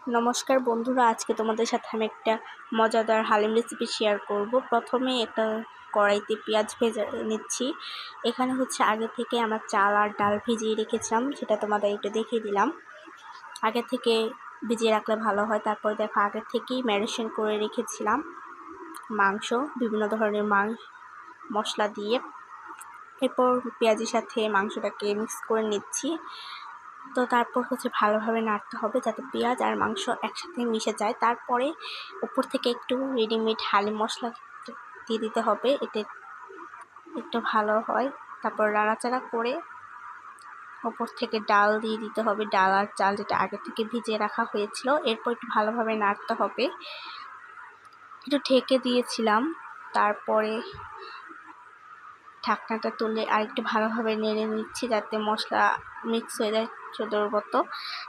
নমস্কার বন্ধুরা, আজকে তোমাদের সাথে আমি একটা মজাদার হালিম রেসিপি শেয়ার করব। প্রথমে একটা কড়াইতে পেঁয়াজ ভেজে নিচ্ছি। এখানে আগে থেকে আমার চাল আর ডাল ভিজিয়ে রেখেছিলাম, সেটা তোমাদের একটু দেখিয়ে দিলাম। আগে থেকে ভিজিয়ে রাখলে ভালো হয়। তারপর দেখো, আগে থেকেই ম্যারিনেশন করে রেখেছিলাম মাংস, বিভিন্ন ধরনের মশলা দিয়ে। এরপর পেঁয়াজের সাথে মাংসটাকে মিক্স করে নিচ্ছি। তো তারপর ভালোভাবে নাড়তে হবে যাতে পেঁয়াজ আর মাংস একসাথে মিশে যায়। তারপরে উপর থেকে একটু রেডিমেড হালিম মশলা দিয়ে দিতে হবে, এতে একটু ভালো হয়। তারপর নাড়াচাড়া করে উপর থেকে ডাল দিয়ে দিতে হবে, ডাল আর চাল যেটা আগে থেকে ভিজিয়ে রাখা হয়েছিল। এরপর একটু ভালোভাবে নাড়তে হবে, একটু ঢেকে দিয়েছিলাম। তারপরে ঢাকনাটা তুলে আর একটু ভালোভাবে নেড়ে নিচ্ছি যাতে মশলা মিক্স হয়ে যায় সুন্দর মতো।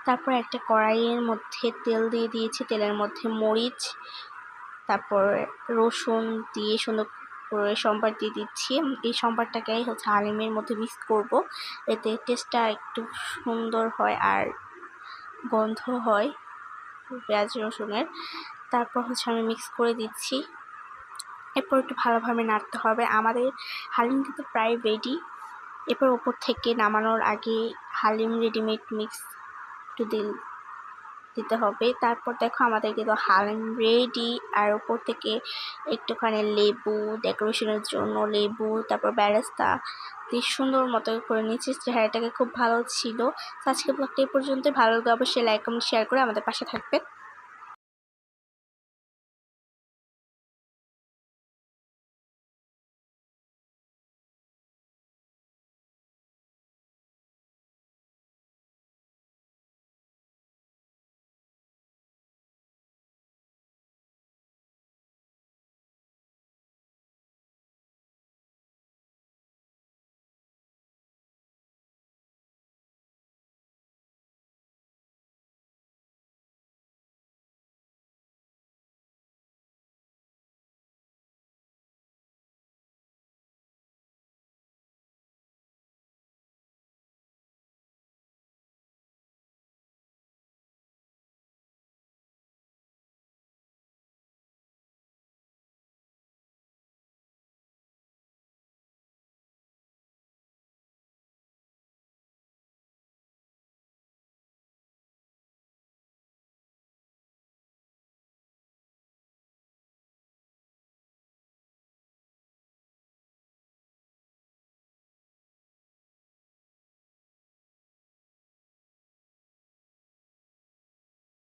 তারপর একটা কড়াইয়ের মধ্যে তেল দিয়ে দিয়েছি, তেলের মধ্যে মরিচ, তারপর রসুন দিয়ে সুন্দর করে সম্বার দিয়ে দিচ্ছি। এই সম্বারটাকে হালিমের মধ্যে মিক্স করব, এতে টেস্টটা একটু সুন্দর হয় আর গন্ধ হয় পেঁয়াজ রসুনের। তারপর আমি মিক্স করে দিচ্ছি। এরপর একটু ভালোভাবে নাড়তে হবে। আমাদের হালিম কিন্তু প্রায় রেডি। এরপর ওপর থেকে নামানোর আগে হালিম রেডিমেড মিক্স একটু দিতে হবে। তারপর দেখো, আমাদের কিন্তু হালিম রেডি। আর ওপর থেকে একটুখানি লেবু, ডেকোরেশনের জন্য লেবু, তারপর বেরেস্তা দিয়ে সুন্দর মতো করে নিচ্ছি। চেহারাটাকে খুব ভালো ছিল। আজকে ব্লগটা এই পর্যন্ত। ভালো লাগলে অবশ্যই লাইক কমেন্ট শেয়ার করে আমাদের পাশে থাকবে।